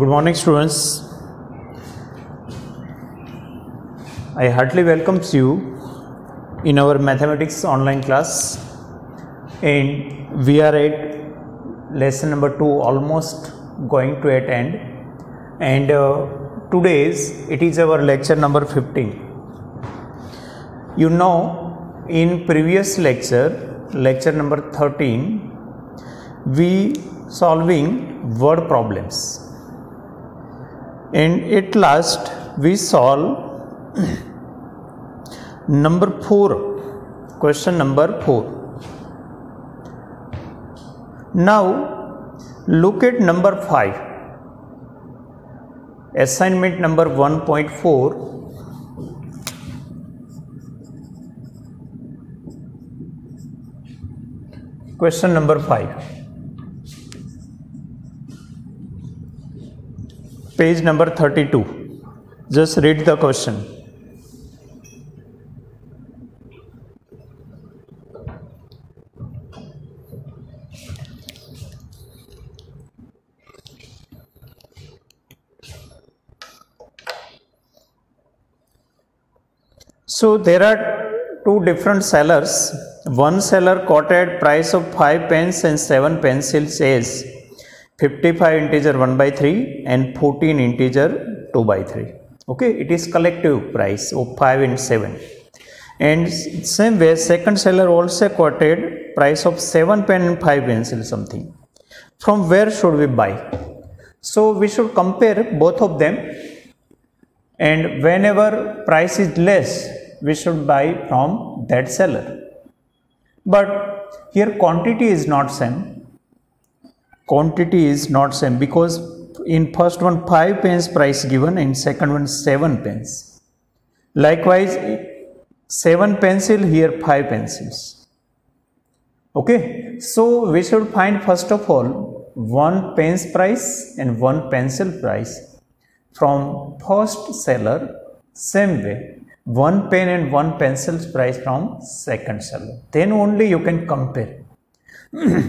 Good morning, students. I heartily welcomes you in our mathematics online class, and we are at lesson number 2, almost going to at end, and today's it is our lecture number 15. You know, in previous lecture number 13, we solving word problems, and at last we solve number 4, question number 4. Now look at number 5, assignment number 1.4. question number 5, page number 32. Just read the question. So there are two different sellers. One seller quoted price of 5 pens and 7 pencils as 55 integer 1 by 3 and 14 integer 2 by 3. Okay, it is collective price of 5 and 7. And same way, second seller also quoted price of 7 pen and 5 pencil something. From where should we buy? So we should compare both of them, and whenever price is less, we should buy from that seller. But here quantity is not same. Quantity is not same because in first one 5 pens price given and second one 7 pens. Likewise 7 pencil, here 5 pencils. Okay, so we should find first of all 1 pen's price and 1 pencil price from first seller. Same way 1 pen and 1 pencil's price from second seller. Then only you can compare.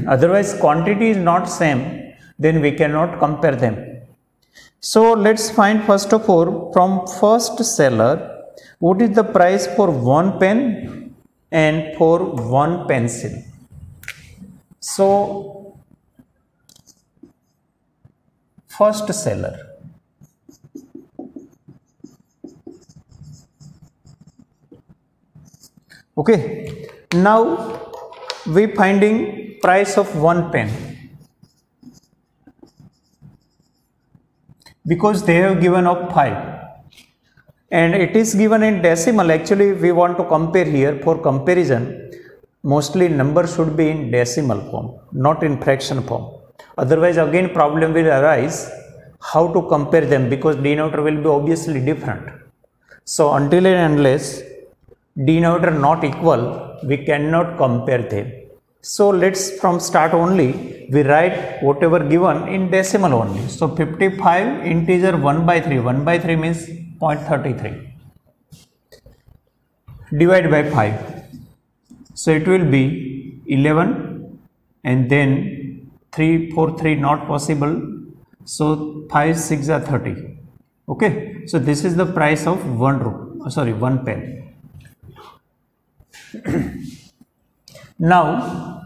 Otherwise quantity is not same, then we cannot compare them. So let's find first of all from first seller what is the price for 1 pen and for 1 pencil. So first seller, okay, now we finding price of 1 pen because they have given of 5 and it is given in decimal. Actually we want to compare here. For comparison, mostly number should be in decimal form, not in fraction form. Otherwise again problem will arise how to compare them, because denominator will be obviously different. So until and unless denominator not equal, we cannot compare them. So let's from start only we write whatever given in decimal only. So 55 integer 1 by 3, 1 by 3 means 0.33 divided by 5. So it will be 11 and then 3 4 3 not possible. So 5 6 are 30. Okay, so this is the price of 1 pen. Now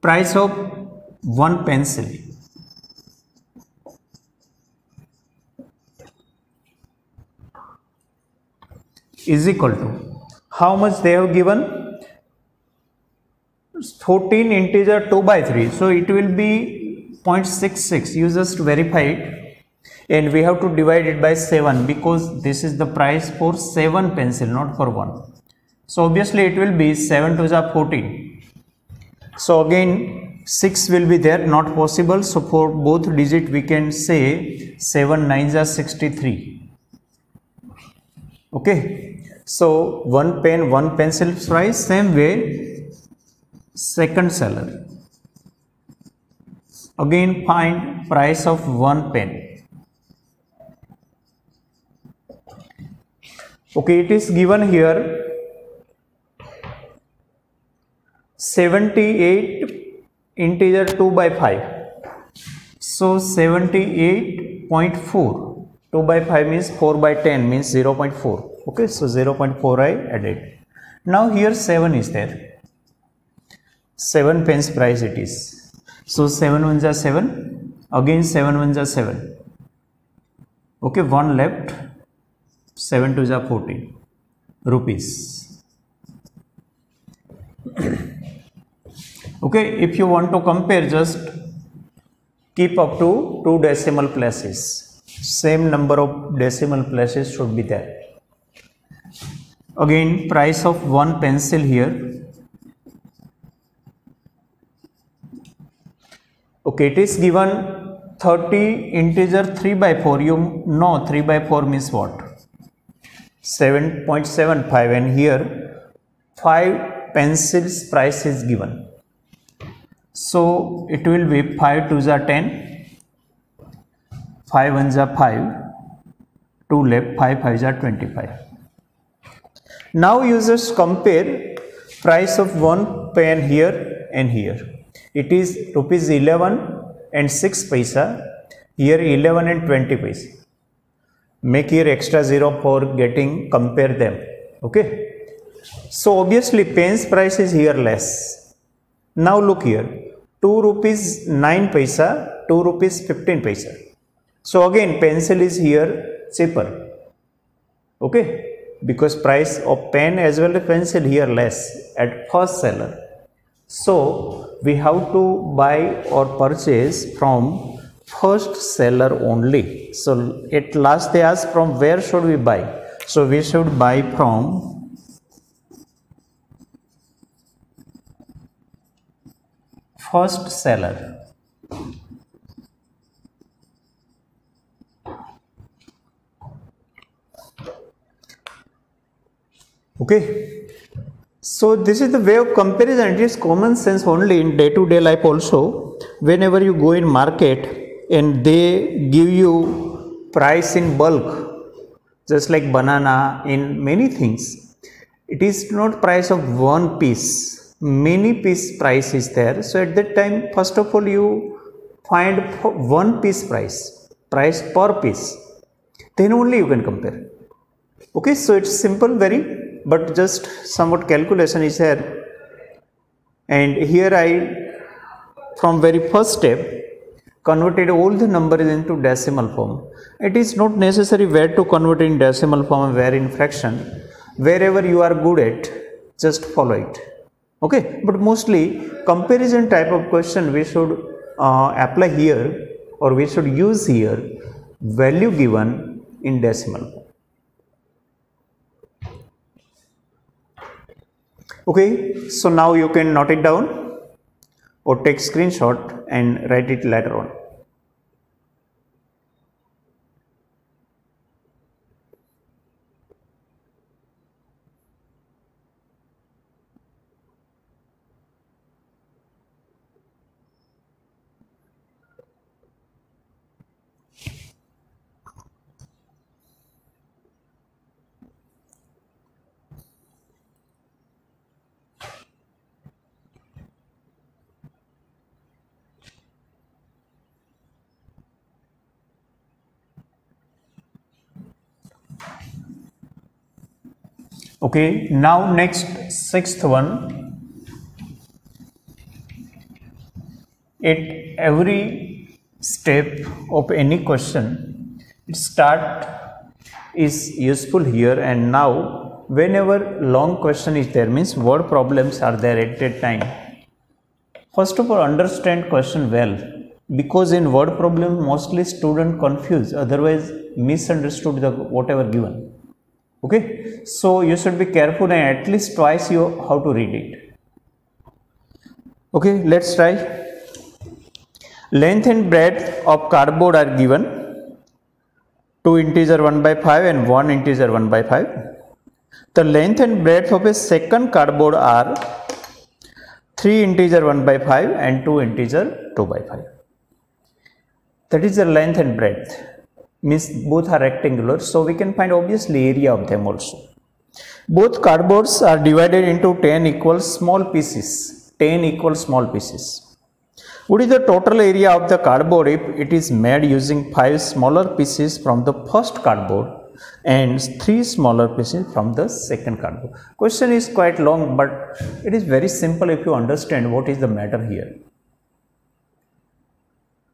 price of 1 pencil is equal to how much they have given, 14 integer 2 by 3, so it will be 0.66. you just verify it, and we have to divide it by 7 because this is the price for 7 pencil, not for 1. So obviously it will be 7 to the 14. So again 6 will be there, not possible. So for both digit we can say 7 9s are 63. Okay, so 1 pen 1 pencil price. Same way second seller, again find price of 1 pen. Okay, it is given here 78 integer 2 by 5. So 78 0.4. 2 by 5 means 4 by 10 means 0.4. Okay, so 0.4 I added. Now here 7 is there. 7 pence price it is. So 7 ones are 7. Again 7 ones are 7. Okay, 1 left. 7 twos are 14 rupees. Okay, if you want to compare, just keep up to 2 decimal places. Same number of decimal places should be there. Again, price of 1 pencil here. Okay, it is given 30 integer 3 by 4. You know 3 by 4 means what? 7.75, and here 5 pencils price is given. So it will be 5 twos are 10, 5 ones are 5, 2 left, 5 fives are 25. Now you just compare price of 1 pen here and here. It is rupees 11 and 6 paisa, here 11 and 20 paisa. Make here extra 0 for getting compare them. Okay, so obviously pens price is here less. Now look here, 2 rupees 9 paisa, 2 rupees 15 paisa. So again pencil is here cheaper. Okay, because price of pen as well as pencil here less at first seller. So we have to buy or purchase from first seller only. So at last they ask from where should we buy. So we should buy from first seller. Okay, so this is the way of comparison. It is common sense only in day-to-day life also. Whenever you go in market and they give you price in bulk, just like banana, in many things, it is not price of one piece, many piece price is there. So at that time, first of all, you find one piece price per piece, then only you can compare. Okay, so it's simple very, but just somewhat calculation is here. And here I, from very first step, converted all the numbers into decimal form. It is not necessary where to convert in decimal form and where in fraction. Wherever you are good at, just follow it. Okay, but mostly comparison type of question we should apply here, or we should use here value given in decimal form. Okay, so now you can note it down or take screenshot and write it later on. Okay, now next sixth one. At every step of any question, it start is useful here. And now whenever long question is there, means word problems are there at that time, first of all understand question well, because in word problem mostly student confuse, otherwise misunderstood the whatever given. Okay, so you should be careful and at least twice you how to read it. Okay, let's try. Length and breadth of cardboard are given, 2 integer 1 by 5 and 1 integer 1 by 5. The length and breadth of a second cardboard are 3 integer 1 by 5 and 2 integer 2 by 5. That is the length and breadth. Means both are rectangular, so we can find obviously area of them also. Both cardboards are divided into 10 equal small pieces. 10 equal small pieces. What is the total area of the cardboard if it is made using 5 smaller pieces from the first cardboard and 3 smaller pieces from the second cardboard? Question is quite long, but it is very simple if you understand what is the matter here.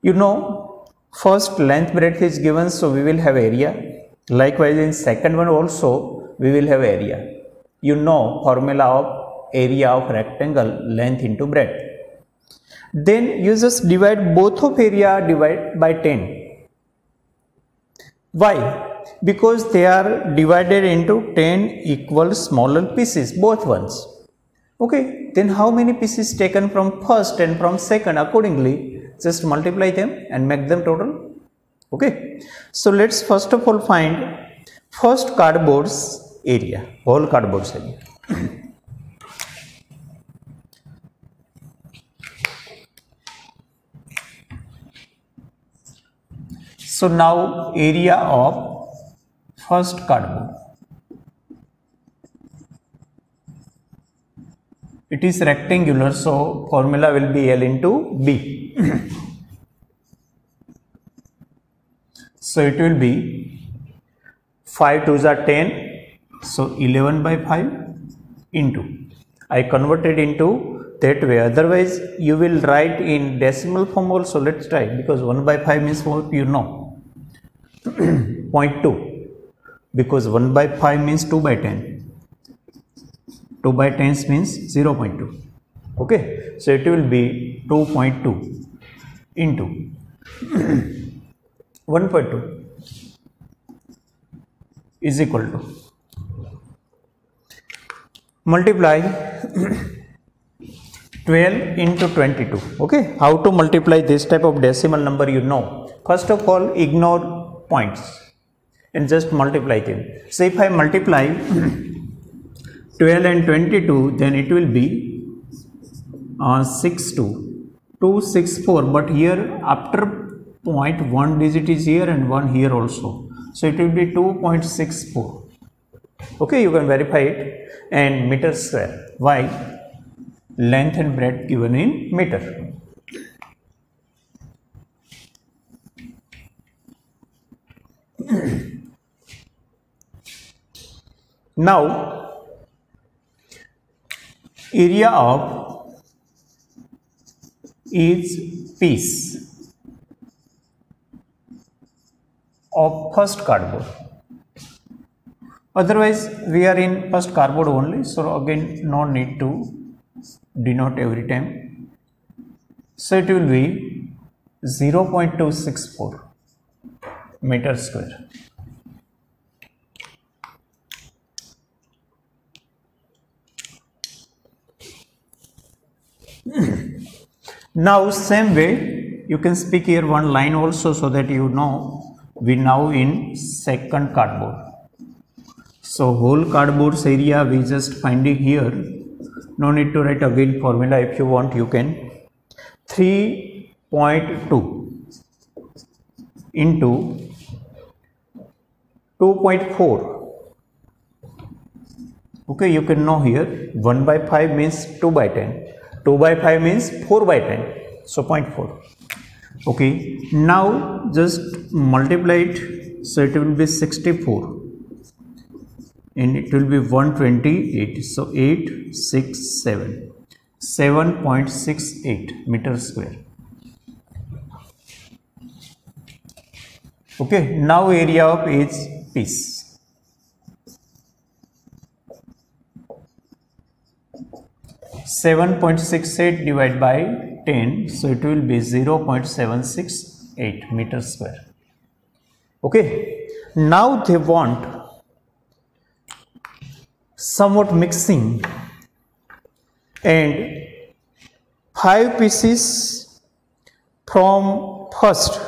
You know, first length breadth is given, so we will have area. Likewise, in second one also we will have area. You know formula of area of rectangle, length into breadth. Then you just divide both of area divide by 10. Why? Because they are divided into 10 equal smaller pieces, both ones. Okay, then how many pieces taken from first and from second? Accordingly, just multiply them and make them total. Okay, so let's first of all find first cardboard's area, whole cardboard's area. So now area of first cardboard, it is rectangular, so formula will be L into B. So it will be 5 2s are 10, so 11 by 5 into, I converted into that way, otherwise you will write in decimal form also. Let's try, because 1 by 5 means what you know, 0.2, because 1 by 5 means 2 by 10, 2 by 10 means 0.2. okay, so it will be 2.2 into 1.2 is equal to, multiply 12 into 22. Okay, how to multiply this type of decimal number, you know. First of all, ignore points and just multiply them. So if I multiply 12 and 22, then it will be 264, but here after point 1 digit is here and 1 here also, so it will be 2.64. okay, you can verify it. And meter square, why? Length and breadth given in meter. Now area of each piece of first cardboard, otherwise we are in first cardboard only, so again no need to denote every time. So it will be 0.264 meter square. Now same way you can speak here one line also, so that you know we now in second cardboard. So whole cardboard's area we just finding here, no need to write again formula. If you want you can, 3.2 into 2.4. okay, you can know here 1 by 5 means 2 by 10, 2 by 5 means 4 by 10, so 0.4. okay, now just multiply it, so it will be 64 and it will be 128, so 7.68 meter square. okay, now area of each piece, (7.68) divided by 10, so it will be 0.768 meter square. okay, now they want somewhat mixing, and 5 pieces from first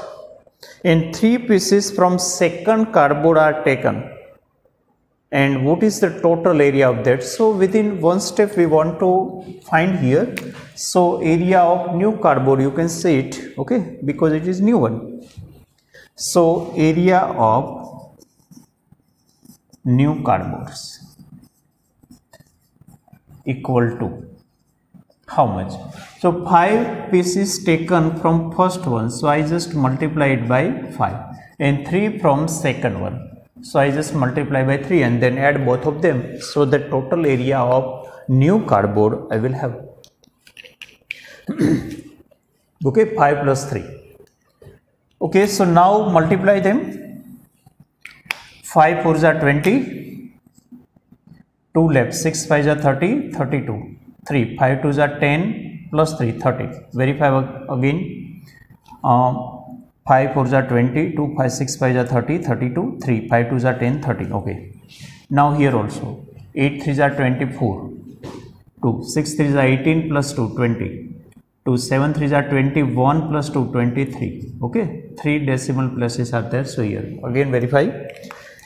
and 3 pieces from second cardboard are taken, and what is the total area of that? So within one step we want to find here. So area of new cardboard, you can say it, okay, because it is new one. So area of new cardboards equal to how much? So 5 pieces taken from first one, so I just multiply it by 5, and 3 from second one, so I just multiply by 3 and then add both of them. So the total area of new cardboard I will have. Okay, 5 plus 3. Okay, so now multiply them. 5 4s are 20, 2 left, 6 5s are 30, 32, 3, 5 2s are 10, plus 3, 30. Verify again. 5 4s are 20, 2 5 6 5s are 30, 32, 3 5 2s are 10, 30. Okay. Now here also 8 3s are 24, 2 6 3s are 18 plus 2 20, 2 7 3s are 21 plus 2 23. Okay, 3 decimal places are there. So here again verify.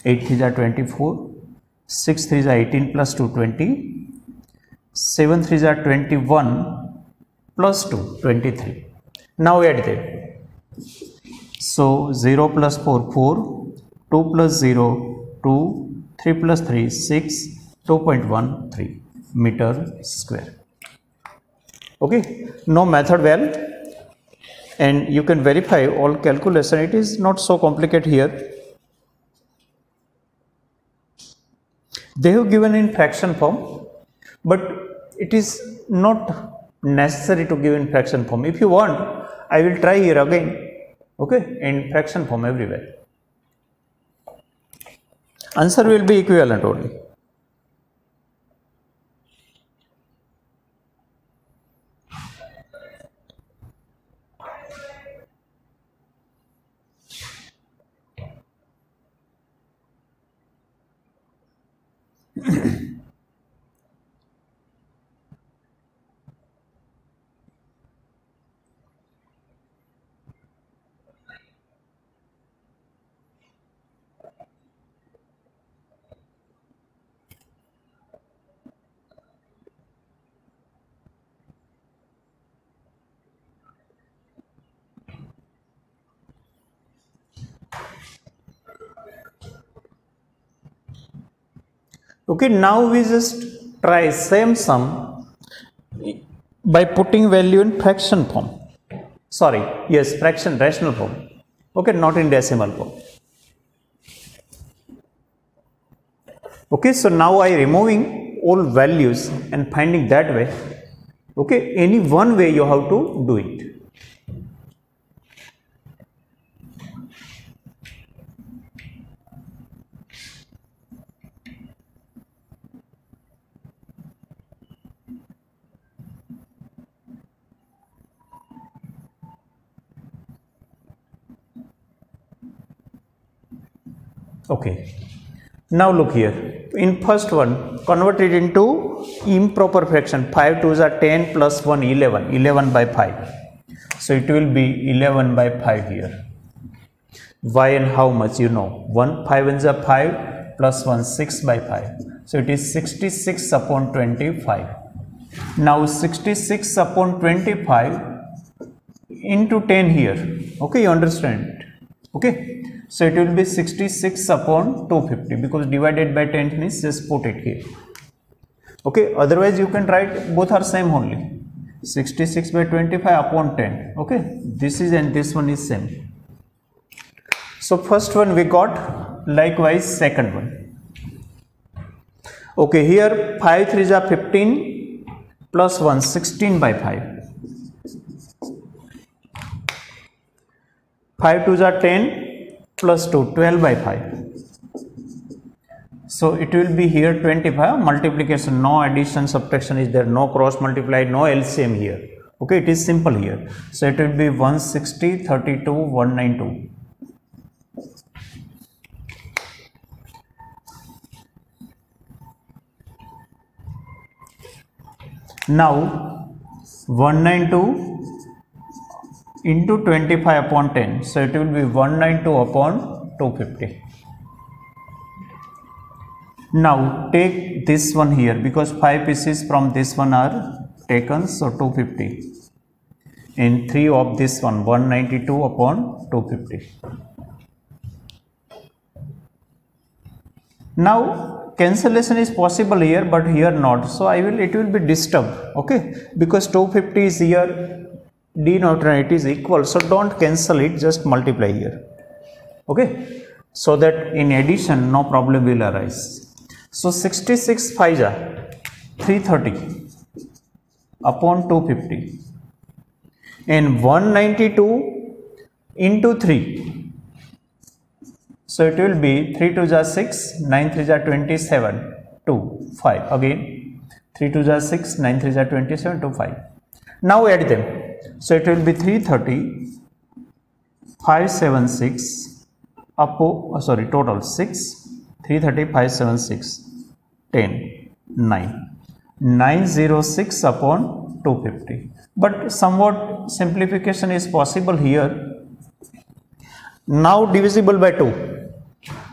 8 3s are 24, 6 3s are 18 plus 2 20, 7 3s are 21 plus 2 23. Now add them. So 0 plus 4 4, 2 plus 0 2, 3 plus 3 6, 2.13 meter square. Okay, no method well, and you can verify all calculation. It is not so complicated here. They have given in fraction form, but it is not necessary to give in fraction form. If you want, I will try here again. Okay, in fraction form everywhere. Answer will be equivalent only. Okay, now we just try same sum by putting value in fraction form. Sorry, yes, fraction rational form. Okay, not in decimal form. Okay, so now I removing all values and finding that way. Okay, any one way you have to do it. Okay, now look here. In first one, convert it into improper fraction. 5 2s are 10 plus 1 11, 11 by 5. So it will be 11 by 5 here. Why and how much you know? 1 5 ones are 5 plus 1 6 by 5. So it is 66 upon 25. Now 66 upon 25 into 10 here. Okay, you understand? Okay, so it will be 66 upon 250, because divided by 10 means just put it here. Okay, otherwise you can write both are same only. 66 by 25 upon 10. Okay, this is and this one is same. So first one we got, likewise second one. Okay, here 5 3s are 15 plus 1 16 by 5. 5 2s are 10 plus 2 12 by 5. So it will be here 25, multiplication, no addition, subtraction is there, no cross multiply, no LCM here. Okay, it is simple here. So it will be 160 32 192. Now 192 into 25 upon 10, so it will be 192 upon 250. Now take this one here, because 5 pieces from this one are taken, so 250, and 3 of this one, 192 upon 250. Now cancellation is possible here, but here not. So it will be disturbed. Okay, because 250 is here, denominator it is equal, so don't cancel it, just multiply here. Okay, so that in addition no problem will arise. So 66 5 ja 330 upon 250 and 192 into 3. So it will be 3 2 ja 6, 9 3 ja 27, 2, 5. Again 3 2 ja 6, 9 3 ja 27, 2, 5. Now add them. So it will be 330, 576, total 6, 330, 576, 10, 9. 906 upon 250. But somewhat simplification is possible here. Now divisible by 2.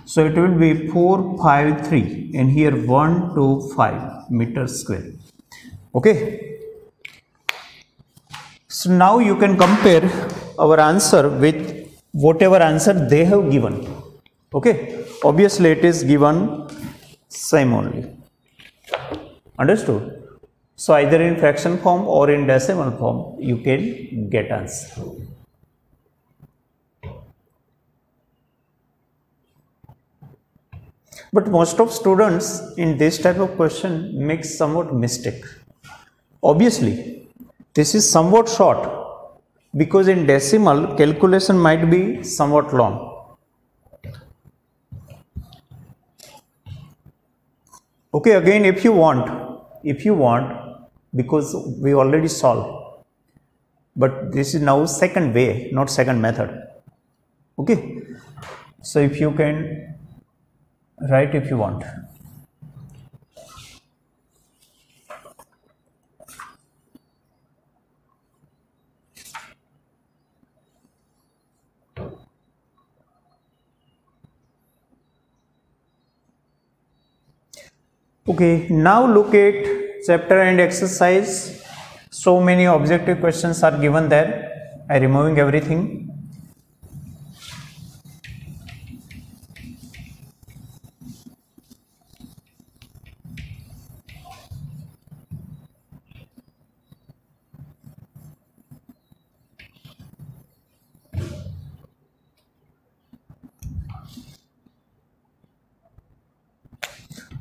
So it will be 453 and here 125 meters square. Okay. So now you can compare our answer with whatever answer they have given. Okay. Obviously it is given same only. Understood? So either in fraction form or in decimal form you can get answer. But most of students in this type of question make somewhat mistake. Obviously this is somewhat short because in decimal calculation might be somewhat long. Okay, again if you want, because we already solved, but this is now second way, not second method. Okay, so if you can write if you want. Okay, now look at chapter and exercise. So many objective questions are given there. I am removing everything.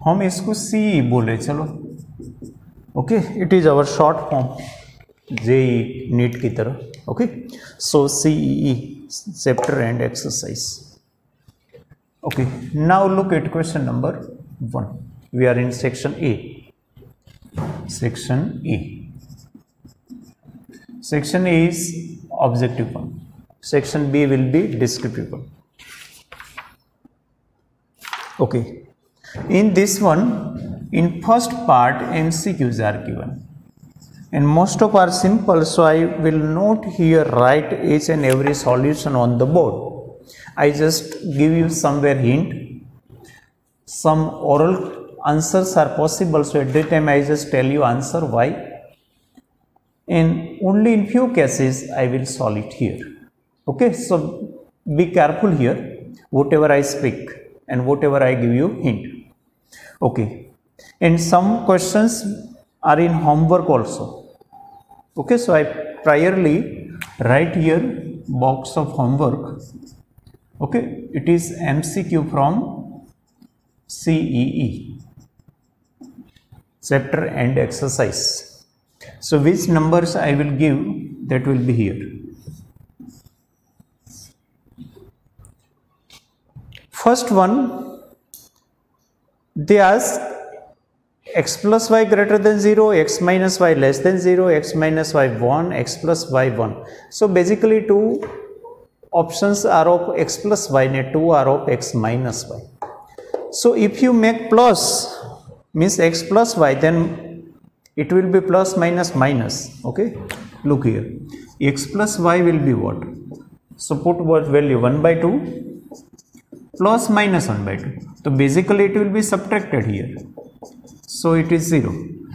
हम इसको C बोले, चलो okay, it is our short form JEE NEET की तरह. Okay, so CE chapter and exercise. Okay, now look at question number 1. We are in section A. Section A. Section A is objective one. Section B will be descriptive one. Okay. In this one, in first part, MCQs are given, and most of are simple. So I will not here write each and every solution on the board. I just give you somewhere hint. Some oral answers are possible. So at that time I just tell you answer why. And only in few cases I will solve it here. Okay, so be careful here, whatever I speak and whatever I give you hint. Okay, and some questions are in homework also. Okay, so I priorly write here box of homework. Okay, it is MCQ from CEE, chapter and exercise. So which numbers I will give, that will be here. First one, they ask x plus y greater than 0, x minus y less than 0, x minus y 1, x plus y 1. So basically two options are of x plus y and two are of x minus y. So if you make plus means x plus y, then it will be plus minus minus. Okay, look here, x plus y will be what? So put what value 1 by 2 plus minus 1 by 2. So basically it will be subtracted here. So it is 0.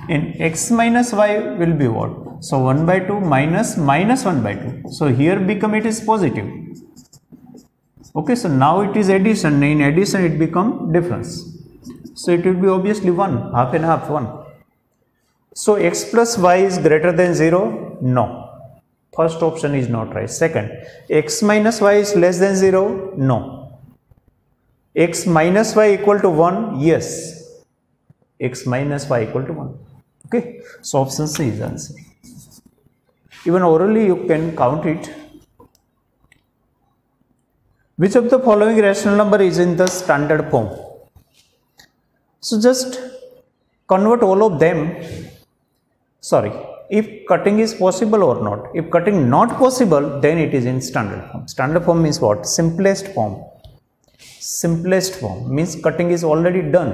And x minus y will be what? So 1 by 2 minus minus 1 by 2. So here become it is positive. Okay, so now it is addition. In addition it become difference. So it will be obviously 1, half and half 1. So x plus y is greater than 0? No. First option is not right. Second, x minus y is less than 0? No. X minus y equal to 1? Yes. X minus y equal to 1. Okay. So option C is answer. Even orally you can count it. Which of the following rational number is in the standard form? So just convert all of them. Sorry, if cutting is possible or not. If cutting not possible, then it is in standard form. Standard form means what? Simplest form. Simplest form means cutting is already done.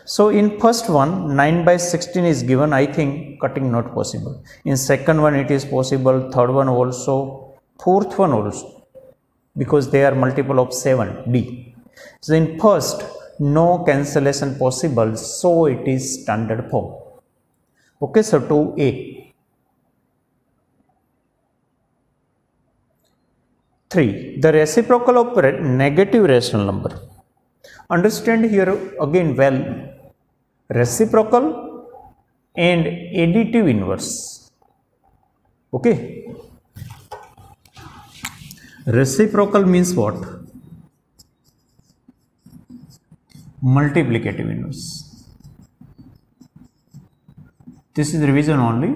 So in first one, 9 by 16 is given. I think cutting not possible. In second one it is possible. Third one also. Fourth one also. Because they are multiple of 7, D. So in first, no cancellation possible. So it is standard form. Okay, so 2A. 3. The reciprocal of negative rational number. Understand here again well. Reciprocal and additive inverse. Okay. Reciprocal means what? Multiplicative inverse. This is revision only.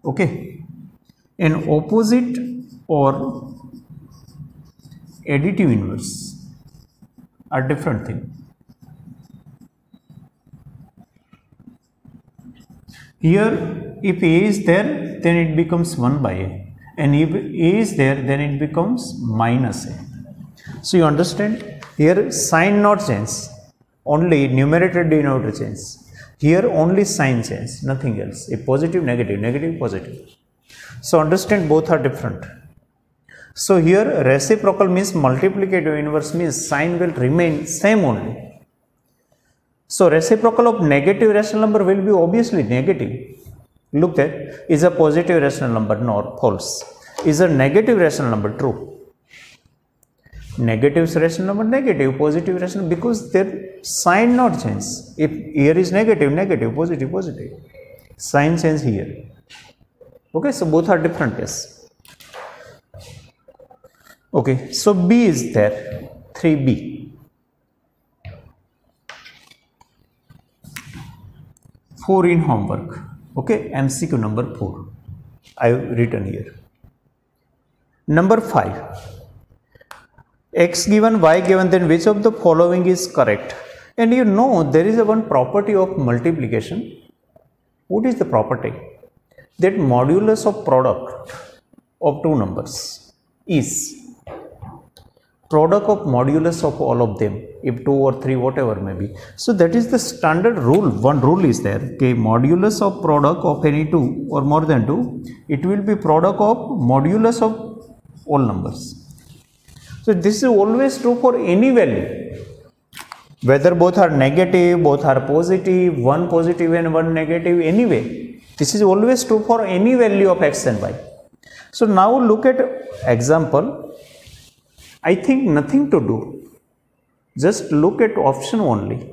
Okay. An opposite or additive inverse are different thing. Here, if A is there, then it becomes 1 by A. And if A is there, then it becomes minus A. So you understand? Here sign not change. Only numerator denominator change. Here only sign change, nothing else. If positive, negative, negative, positive. So understand both are different. So here reciprocal means multiplicative inverse means sign will remain same only. So reciprocal of negative rational number will be obviously negative. Look there, is a positive rational number? No, false. Is a negative rational number? True. Negative rational number? Negative. Positive rational, because their sign not change. If here is negative, negative, positive, positive. Sign change here. Okay, so both are different, yes. Okay, so B is there, 3B. 4 in homework. Okay, MCQ number 4. I have written here. Number 5. X given, Y given, then which of the following is correct? And you know there is a one property of multiplication. What is the property? That modulus of product of two numbers is product of modulus of all of them, if 2 or 3 whatever may be. So that is the standard rule. One rule is there, okay, modulus of product of any 2 or more than 2, it will be product of modulus of all numbers. So this is always true for any value, whether both are negative, both are positive, one positive and one negative, anyway this is always true for any value of x and y. So now look at example. I think nothing to do, just look at option only.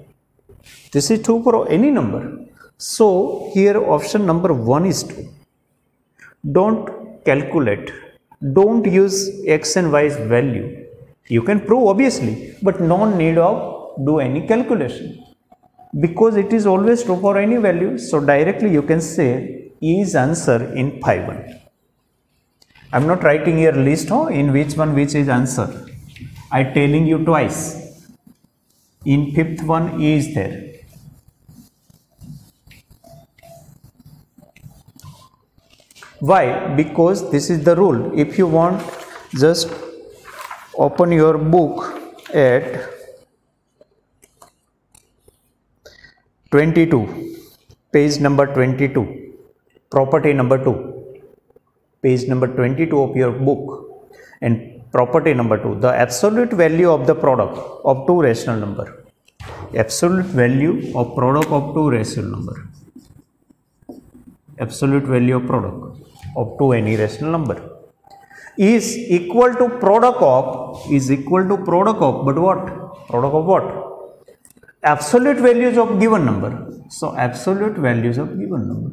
This is true for any number. So here option number 1 is true. Don't calculate, don't use x and y's value. You can prove obviously, but no need of do any calculation, because it is always true for any value. So directly you can say E is answer in 5-1. I am not writing here list in which one which is answer. I telling you twice. In 5th one E is there. Why? Because this is the rule. If you want, just open your book at 22, page number 22, property number 2, page number 22 of your book, and property number 2, the absolute value of the product of two rational number. Absolute value of product of two rational number. Absolute value of product of two any rational number is equal to product of, but what? Product of what? Absolute values of given number. So absolute values of given number.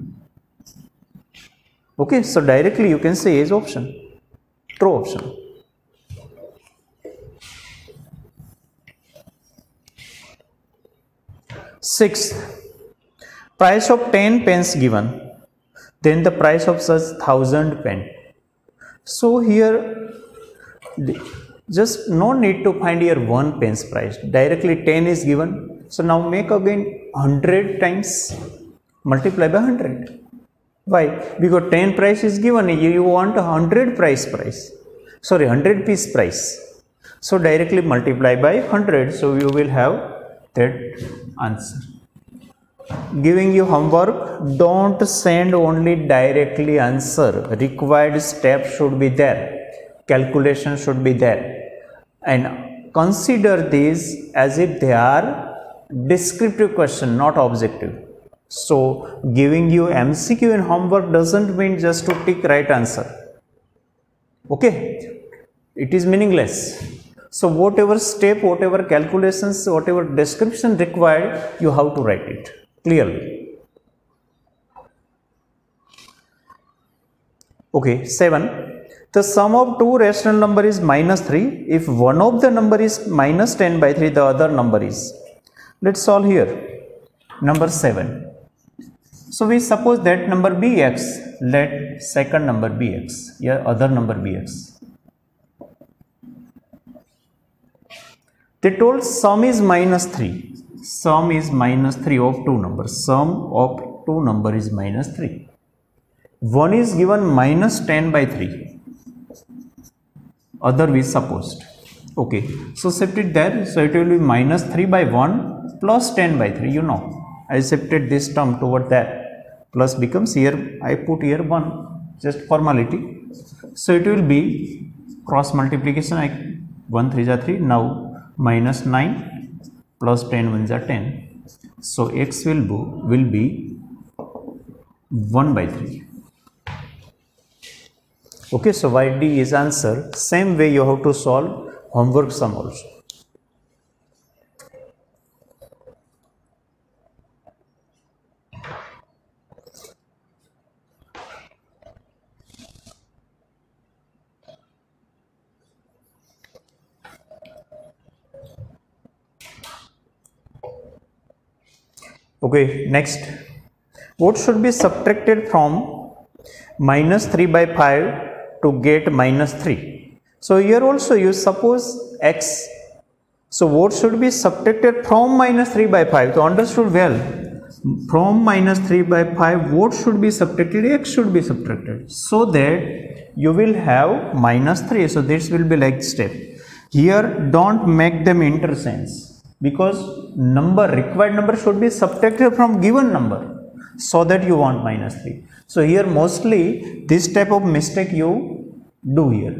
Okay, so directly you can say is option, true option. Sixth, price of 10 pence given, then the price of such 1000 pen. So here just no need to find here 1 pence price, directly 10 is given. So now make again 100 times, multiply by 100. Why? Because 10 price is given, you want 100 100 piece price. So directly multiply by 100, so you will have that answer. Giving you homework, don't send only directly answer, required step should be there, calculation should be there, and consider these as if they are descriptive question, not objective. So giving you MCQ in homework doesn't mean just to tick right answer. Okay, it is meaningless. So whatever step, whatever calculations, whatever description required, you have to write it clearly. Okay, 7. The sum of two rational number is -3. If one of the number is -10/3, the other number is. Let's solve here. Number 7. So we suppose that number be x, let second number be x, yeah, other number be x. They told sum is -3. Sum is -3 of two numbers. Sum of two number is -3. One is given -10/3. Other we supposed. Okay. So shift it there. So it will be -3/1 plus 10/3. You know, I shifted this term toward that. Plus becomes here. I put here 1. Just formality. So it will be cross multiplication. 1 3 are 3. Now -9 plus 10 1s are 10. So x will be 1/3. Okay, so YD is answer. Same way you have to solve homework sum also. Okay, next, what should be subtracted from -3/5 to get -3? So here also you suppose x. So what should be subtracted from -3/5? So understood well. From -3/5, what should be subtracted? X should be subtracted, so that you will have -3. So this will be like step. Here don't make them interchange, because required number should be subtracted from given number, so that you want -3. So here mostly this type of mistake you do here.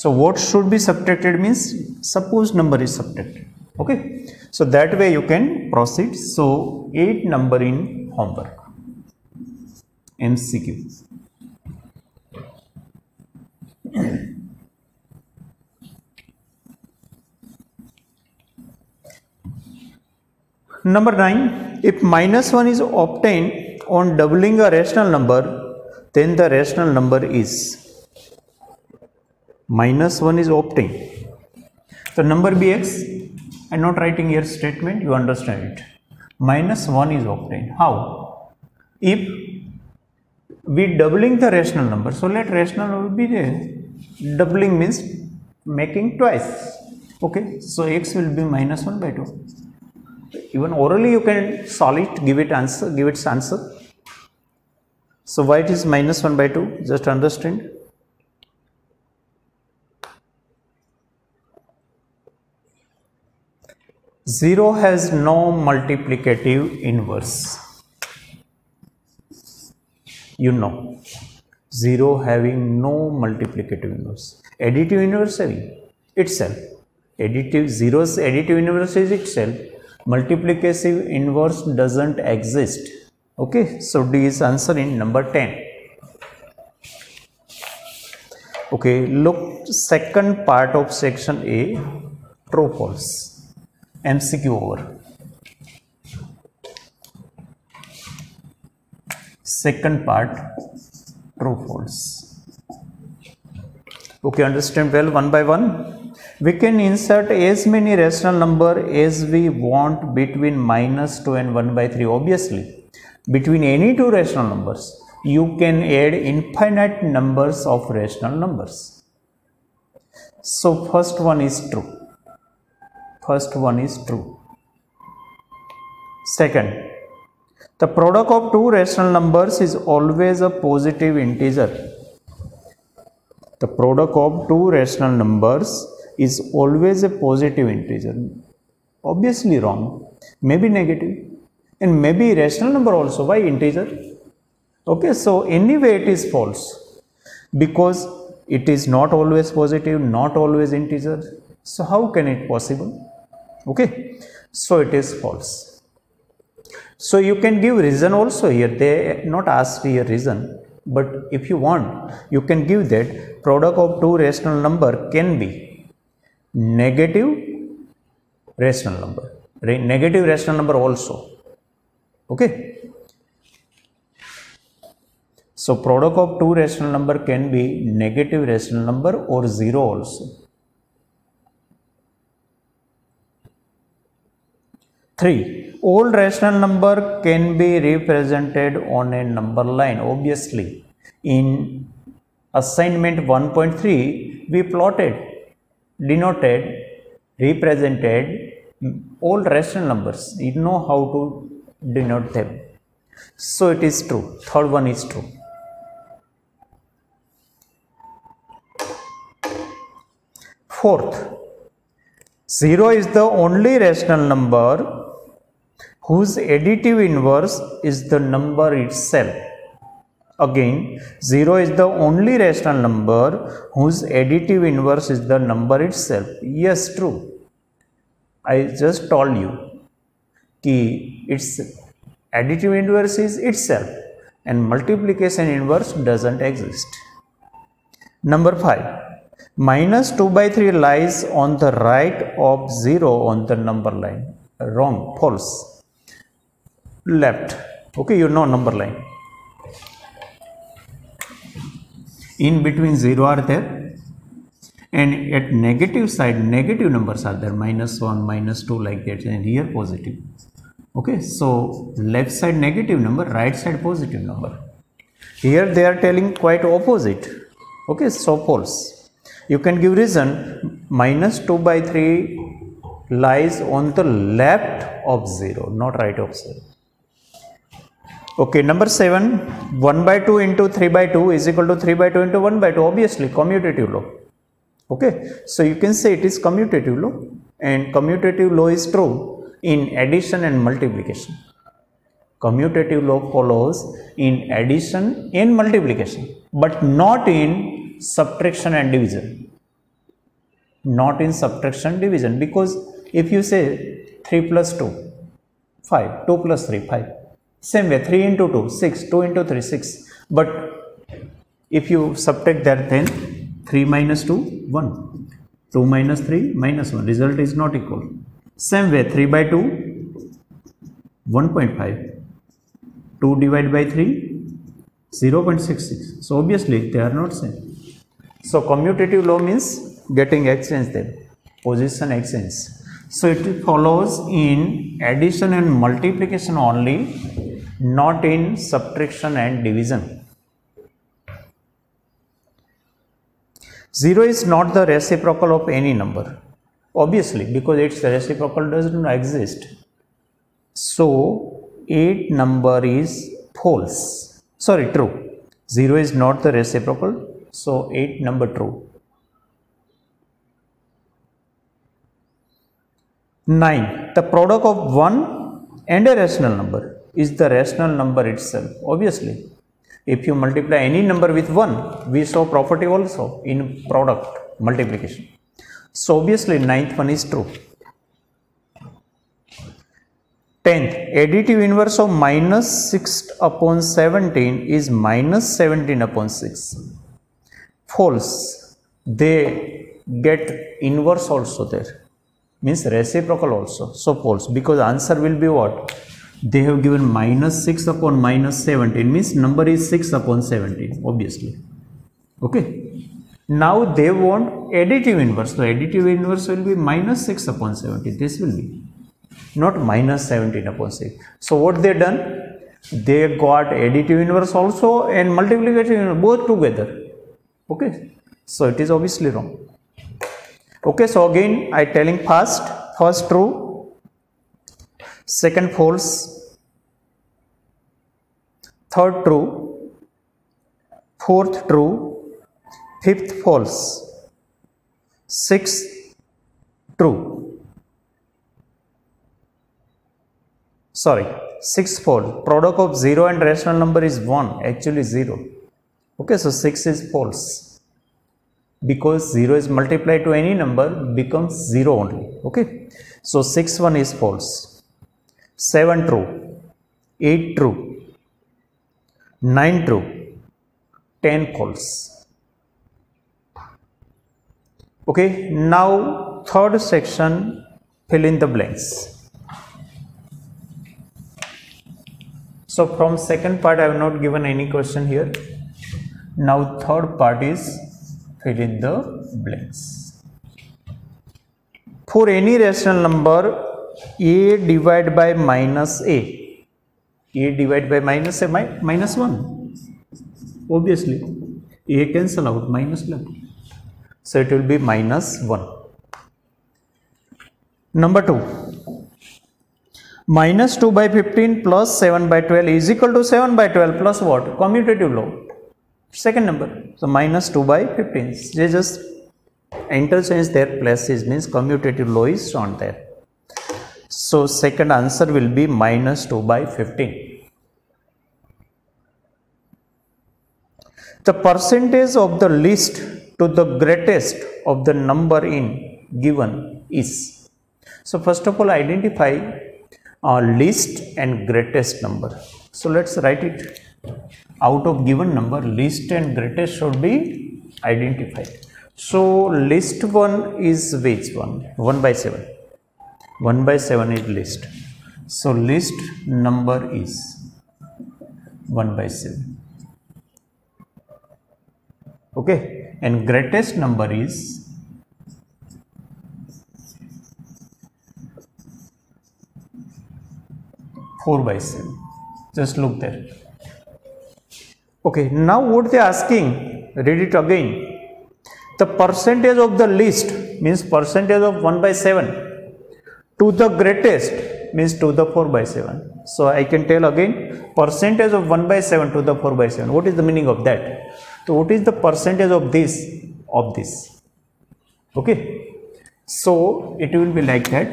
So what should be subtracted means suppose number is subtracted. Okay, so that way you can proceed. So 8 number in homework MCQ. Number 9, if -1 is obtained on doubling a rational number, then the rational number is. -1 is obtained. So number be x. I am not writing here statement, you understand it. -1 is obtained. How? If we doubling the rational number, so let rational number be there. Doubling means making twice. Okay, so x will be -1/2. Even orally you can solve it, give its answer. So why it is -1/2? Just understand. Zero has no multiplicative inverse. You know, 0 having no multiplicative inverse. Additive inverse having itself. Zero's additive inverse is itself. Multiplicative inverse doesn't exist. Okay, so D is answer in number 10. Okay, look second part of section A, true false. MCQ over. Second part, true false. Okay, understand well one by one. We can insert as many rational number as we want between -2 and 1/3. Obviously, between any two rational numbers, you can add infinite numbers of rational numbers. So first one is true. First one is true. Second, the product of two rational numbers is always a positive integer. The product of two rational numbers is always a positive integer. Obviously wrong. Maybe negative and maybe rational number also. Why integer? Okay, so anyway it is false because it is not always positive, not always integer. So how can it possible? Okay, so it is false. So you can give reason also here. They not asked here reason, but if you want, you can give that product of two rational number can be negative rational number, negative rational number also. Okay. So product of two rational number can be negative rational number or zero also. 3. All rational number can be represented on a number line. Obviously, in assignment 1.3, we plotted, denoted, represented all rational numbers. You know how to denote them. So it is true. Third one is true. Fourth, 0 is the only rational number whose additive inverse is the number itself. Again, 0 is the only rational number whose additive inverse is the number itself. Yes, true. I just told you कि its additive inverse is itself and multiplication inverse doesn't exist. Number 5. -2/3 lies on the right of 0 on the number line. Wrong, false. Left. Okay, you know number line. In between 0 are there and at negative side negative numbers are there, -1, -2 like that, and here positive. Okay, so left side negative number, right side positive number. Here they are telling quite opposite. Okay, so false. You can give reason. -2/3 lies on the left of 0, not right of 0. Okay, number 7, 1/2 into 3/2 is equal to 3/2 into 1/2. Obviously commutative law. Okay, so you can say it is commutative law, and commutative law is true in addition and multiplication. Commutative law follows in addition and multiplication, but not in subtraction and division. Not in subtraction division, because if you say 3 plus 2, 5, 2 plus 3, 5. Same way, 3 into 2, 6, 2 into 3, 6. But if you subtract that, then 3 minus 2, 1. 2 minus 3, -1. Result is not equal. Same way, 3/2, 1.5. 2 divided by 3, 0.66. So obviously they are not same. So commutative law means getting exchange there, position exchange. So it follows in addition and multiplication only, not in subtraction and division. 0 is not the reciprocal of any number. Obviously, because its reciprocal does not exist. So 8 number is false. Sorry, true. 0 is not the reciprocal. So 8 number true. 9. The product of 1 and a rational number is the rational number itself. Obviously, if you multiply any number with 1, we saw property also in product multiplication. So obviously 9th one is true. 10th, additive inverse of -6/17 is -17/6. False. They get inverse also there. means reciprocal also, so false, because answer will be what? They have given minus 6 upon minus 17, means number is 6 upon 17, obviously. Okay. Now they want additive inverse, so additive inverse will be minus 6 upon 17, this will be, not minus 17 upon 6. So what they done? They got additive inverse also and multiplicative inverse both together. Okay, so it is obviously wrong. Okay, so again I telling first true, second false, third true, fourth true, fifth false, sixth true. Sorry, sixfold. Product of 0 and rational number is 1, actually 0. Okay, so 6 is false, because 0 is multiplied to any number becomes 0 only. Okay, so 6 1 is false. 7 true, 8 true, 9 true, 10 false. Okay, now third section, fill in the blanks. So from second part I have not given any question here. Now third part is fill in the blanks. For any rational number a divided by minus a divided by minus a, minus 1, obviously a cancel out, minus left, so it will be minus 1. Number 2, minus 2 by 15 plus 7 by 12 is equal to 7 by 12 plus what? Commutative law, second number. So minus 2 by 15, they just interchange their places, means commutative law is shown there. So second answer will be minus 2 by 15. The percentage of the least to the greatest of the number in given is. So first of all identify least and greatest number. So let's write it. Out of given number, least and greatest should be identified. So least one is which one? 1 by 7. 1 by 7 is least. So least number is 1 by 7. Okay, and greatest number is 4 by 7. Just look there. Okay, now what they are asking, read it again. The percentage of the least means percentage of 1 by 7 to the greatest means to the 4 by 7. So I can tell again, percentage of 1 by 7 to the 4 by 7. What is the meaning of that? So what is the percentage of this? Okay, so it will be like that.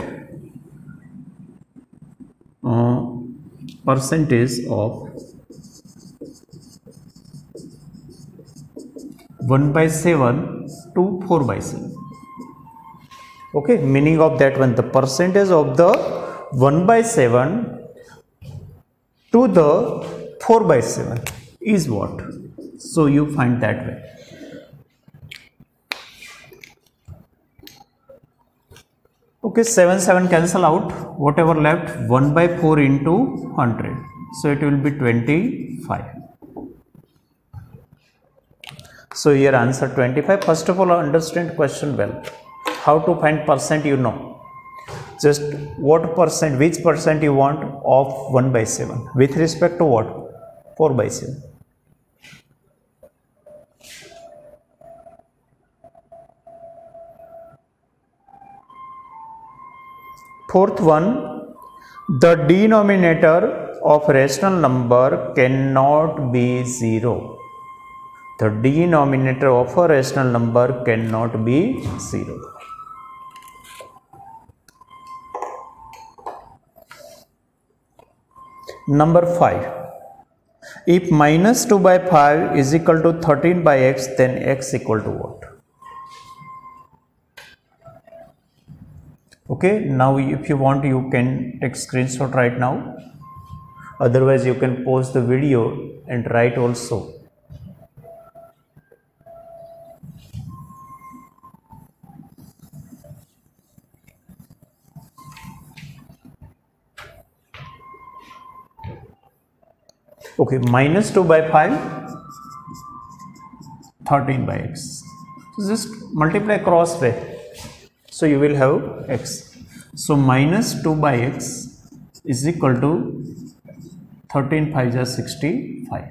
Percentage of 1 by 7 to 4 by 7. Okay, meaning of that one, the percentage of the 1 by 7 to the 4 by 7 is what? So you find that way. Okay, 7 7 cancel out, whatever left, 1 by 4 into 100, so it will be 25. So here answer 25. First of all, understand question well. How to find percent, you know. Just what percent, which percent you want of 1 by 7 with respect to what? 4 by 7. Fourth one, the denominator of rational number cannot be 0. The denominator of a rational number cannot be 0. Number 5. If minus 2 by 5 is equal to 13 by x, then x equal to what? Okay, now if you want, you can take screenshot right now. Otherwise, you can pause the video and write also. Okay, minus 2 by 5, 13 by x. So just multiply cross way. So you will have x. So minus 2 by x is equal to 13 5 is 65.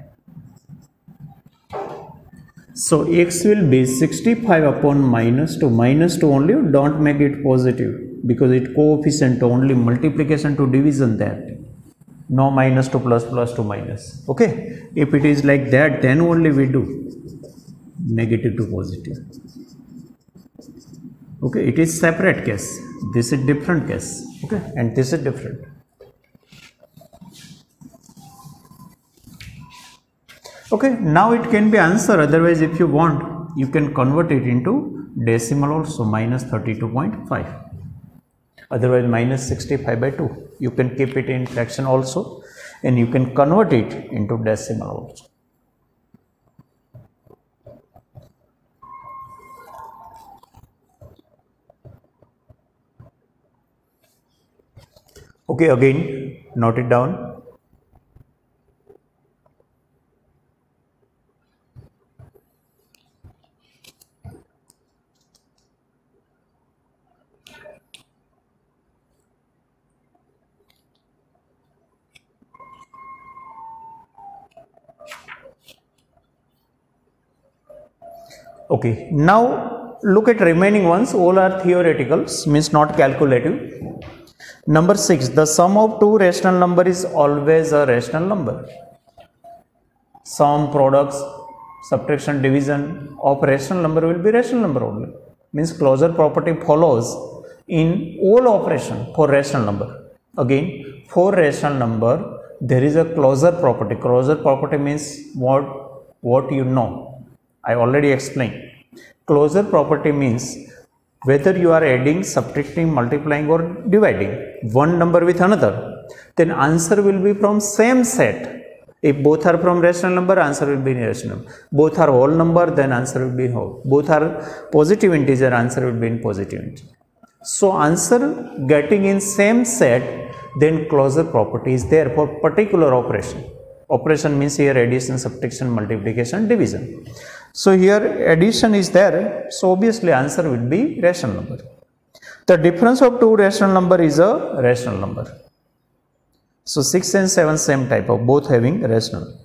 So x will be 65 upon minus 2. Minus 2 only, don't make it positive because it coefficient only, multiplication to division that. No minus to plus, plus to minus. Okay, if it is like that, then only we do negative to positive. Okay, it is separate case. This is different case. Okay, and this is different. Okay, now it can be answer. Otherwise, if you want, you can convert it into decimal also, minus 32.5. Otherwise, minus 65 by 2. You can keep it in fraction also, and you can convert it into decimal also. Okay, again, note it down. Okay, now look at remaining ones. All are theoreticals, means not calculative. Number 6, the sum of two rational number is always a rational number. Sum, products, subtraction, division of rational number will be rational number only. Means closure property follows in all operation for rational number. Again, for rational number there is a closure property. Closure property means what you know. I already explained. Closure property means whether you are adding, subtracting, multiplying or dividing one number with another, then answer will be from same set. If both are from rational number, answer will be rational. Both are whole number, then answer will be whole. Both are positive integer, answer will be in positive integer. So answer getting in same set, then closure property is there for particular operation. Operation means here addition, subtraction, multiplication, division. So here addition is there, so obviously answer will be rational number. The difference of two rational number is a rational number. So 6 and 7 same type of, both having rational.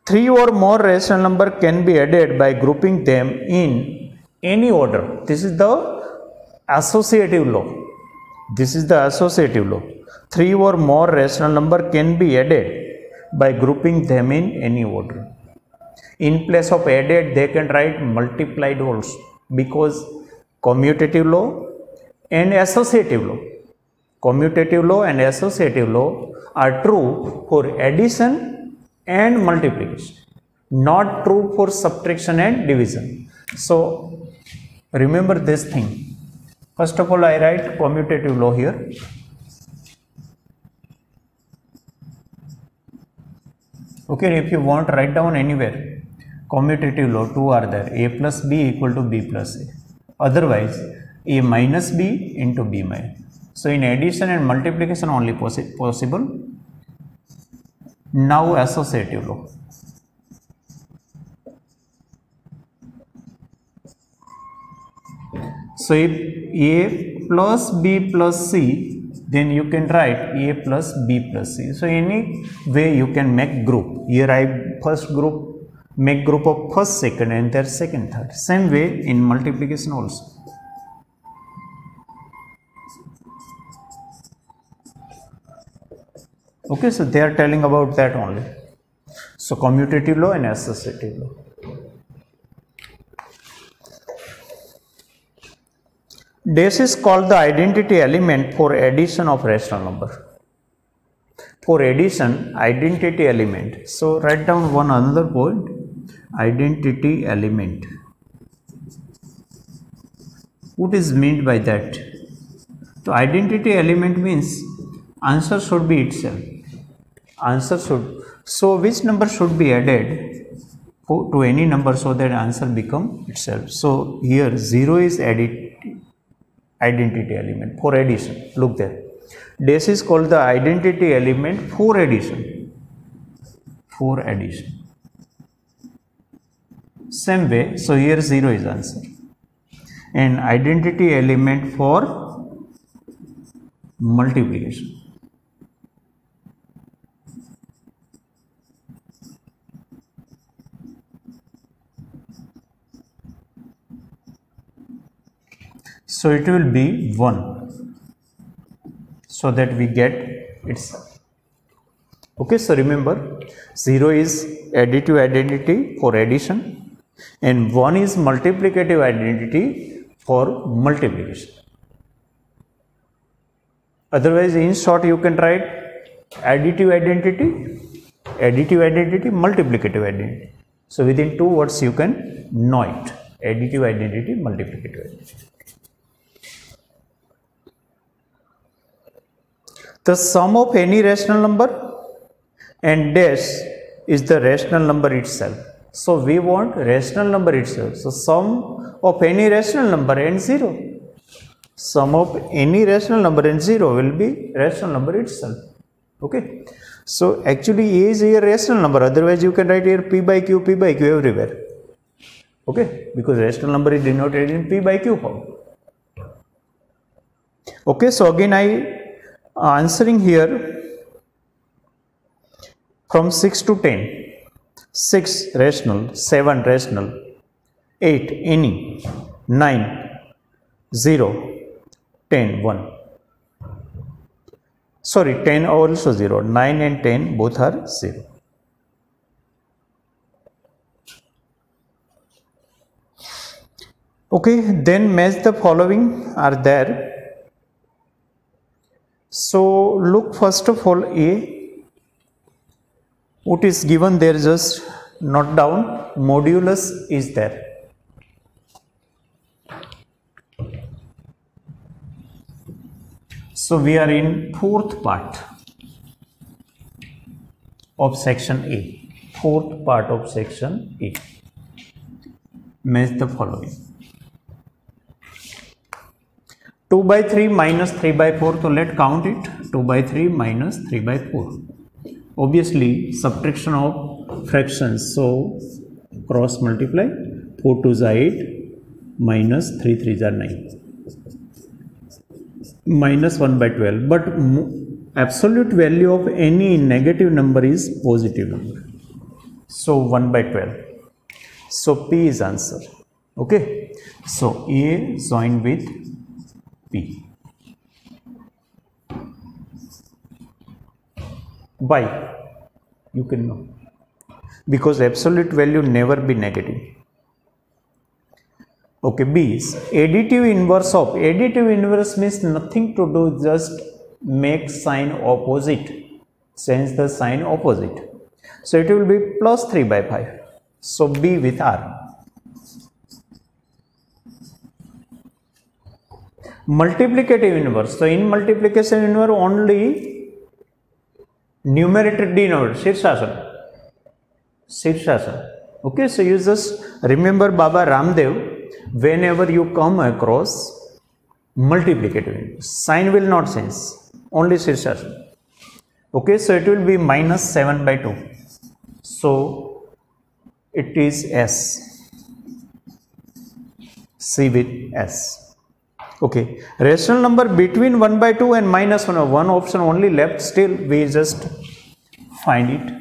3 or more rational number can be added by grouping them in any order. This is the associative law. This is the associative law. 3 or more rational number can be added by grouping them in any order. In place of added, they can write multiplied also, because commutative law and associative law. Commutative law and associative law are true for addition and multiplication, not true for subtraction and division. So remember this thing. First of all, I write commutative law here. Okay, if you want, write down anywhere. Commutative law, two are there, a plus b equal to b plus a. Otherwise, a minus b into b minus. So in addition and multiplication only possible. Now associative law. So if a plus b plus c, then you can write a plus b plus c. So any way you can make group. Here I first group, make group of first, second and their second, third. Same way in multiplication also. Okay, so they are telling about that only. So commutative law and associative law. This is called the identity element for addition of rational number. For addition, identity element. So write down one another point. Identity element. What is meant by that? So identity element means answer should be itself. Answer should. So which number should be added to any number so that answer become itself. So here 0 is identity element for addition. Look there. This is called the identity element for addition. for addition. Same way, so here 0 is answer. And identity element for multiplication. So it will be 1, so that we get its. Okay, so remember 0 is additive identity for addition and 1 is multiplicative identity for multiplication. Otherwise, in short, you can write additive identity, multiplicative identity. So within 2 words you can know it: additive identity, multiplicative identity. The sum of any rational number and dash is the rational number itself. So we want rational number itself. So sum of any rational number and 0. Sum of any rational number and 0 will be rational number itself. Okay. So actually A is a rational number. Otherwise you can write here P by Q everywhere. Okay. Because rational number is denoted in P by Q form. Okay. So again I answering here from 6 to 10. 6 rational, 7 rational, 8 any, 9 0, 10 1. Sorry, 10 also 0. 9 and 10 both are 0. Okay, then match the following are there. So look first of all A. What is given there, just note down. Modulus is there. So we are in 4th part of section A. 4th part of section A. Match the following. 2 by 3 minus 3 by 4. So let count it. 2 by 3 minus 3 by 4. Obviously subtraction of fractions. So cross multiply. 4 2s are 8 minus 3 3s are 9. Minus 1 by 12. But absolute value of any negative number is positive number. So 1 by 12. So P is answer. Okay. So A joined with P. Why? You can know. Because absolute value never be negative. Okay, B is additive inverse of. Additive inverse means nothing to do, just make sign opposite. Change the sign opposite. So it will be plus 3 by 5. So B with R. Multiplicative inverse. So in multiplication inverse only numerator denominator Shirshasana. Okay, so you just remember Baba Ramdev. Whenever you come across multiplicative inverse, sign will not change, only Shirshasana. Okay, so it will be minus 7 by 2. So it is S. C with S. Okay, rational number between 1 by 2 and minus 1. One option only left, still we just find it.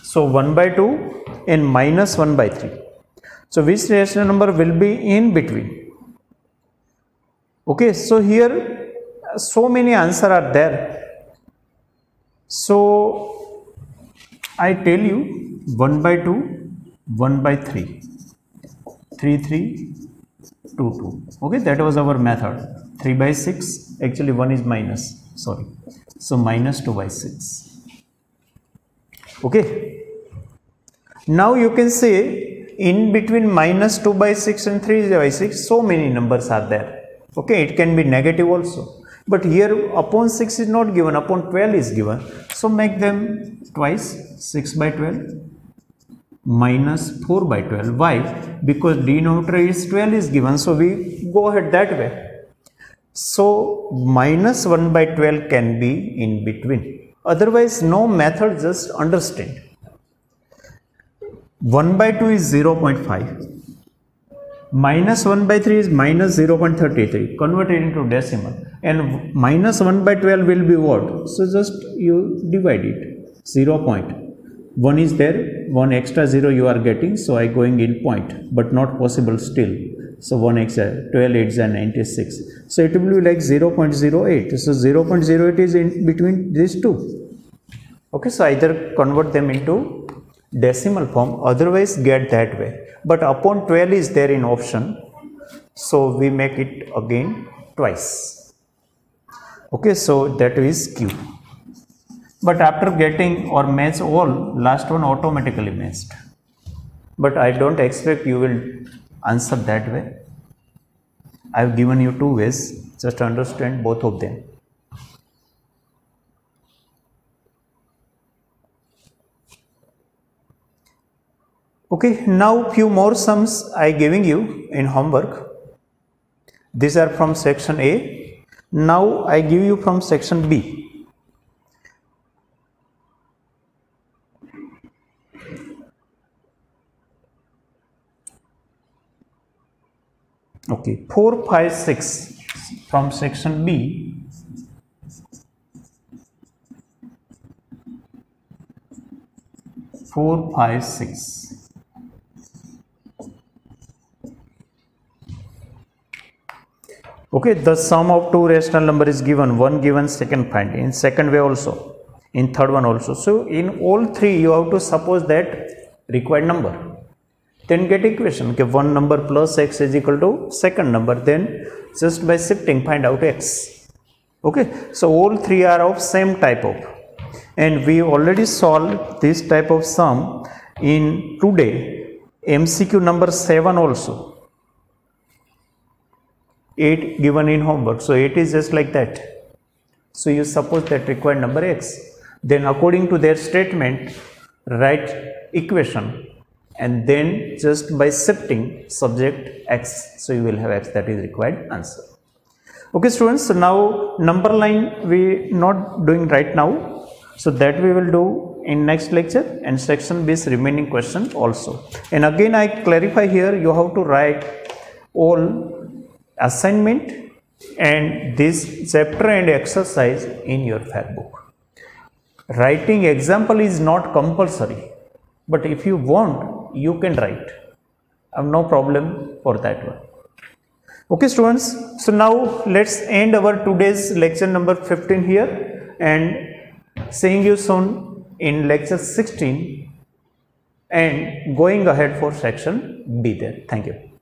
So 1 by 2 and minus 1 by 3. So which rational number will be in between? Okay, so here so many answers are there. So I tell you 1 by 2, 1 by 3, 3, 3, 2, 2. Okay, that was our method. 3 by 6, actually 1 is minus, sorry. So minus 2 by 6. Okay. Now you can say in between minus 2 by 6 and 3 by 6, so many numbers are there. Okay, it can be negative also. But here upon 6 is not given, upon 12 is given. So make them twice, 6 by 12 minus 4 by 12. Why? Because denominator is 12 is given. So we go ahead that way. So minus 1 by 12 can be in between. Otherwise no method, just understand. 1 by 2 is 0.5, minus 1 by 3 is minus 0.33, convert it into decimal, and minus 1 by 12 will be what? So just you divide it. 0.1 is there, one extra 0 you are getting, so I going in point, but not possible still. So 1 extra, 12 8 is 96, so it will be like 0.08. So 0.08 is in between these two. Okay, so either convert them into decimal form, otherwise get that way, but upon 12 is there in option, so we make it again twice. Okay, so that is Q. But after getting or match all, last one automatically matched. But I don't expect you will answer that way. I have given you two ways, just understand both of them. Okay, now few more sums I giving you in homework. These are from section A. Now I give you from section B. Okay, 4, 5, 6 from section B. Four, 5, 6. Okay, the sum of two rational number is given, one given, second find, in second way also, in third one also. So in all three you have to suppose that required number, then get equation. Okay, one number plus x is equal to second number, then just by shifting find out x. Okay, so all three are of same type of, and we already solved this type of sum in today MCQ number 7 also. 8 given in homework, so 8 is just like that. So you suppose that required number x, then according to their statement write equation, and then just by shifting subject x, so you will have x, that is required answer. Okay students, so now number line we not doing right now, so that we will do in next lecture, and section B is remaining question also. And again I clarify here, you have to write all assignment and this chapter and exercise in your fact book. Writing example is not compulsory, but if you want you can write. I have no problem for that one. Okay students, so now let's end our today's lecture number 15 here, and seeing you soon in lecture 16 and going ahead for section B there. Thank you.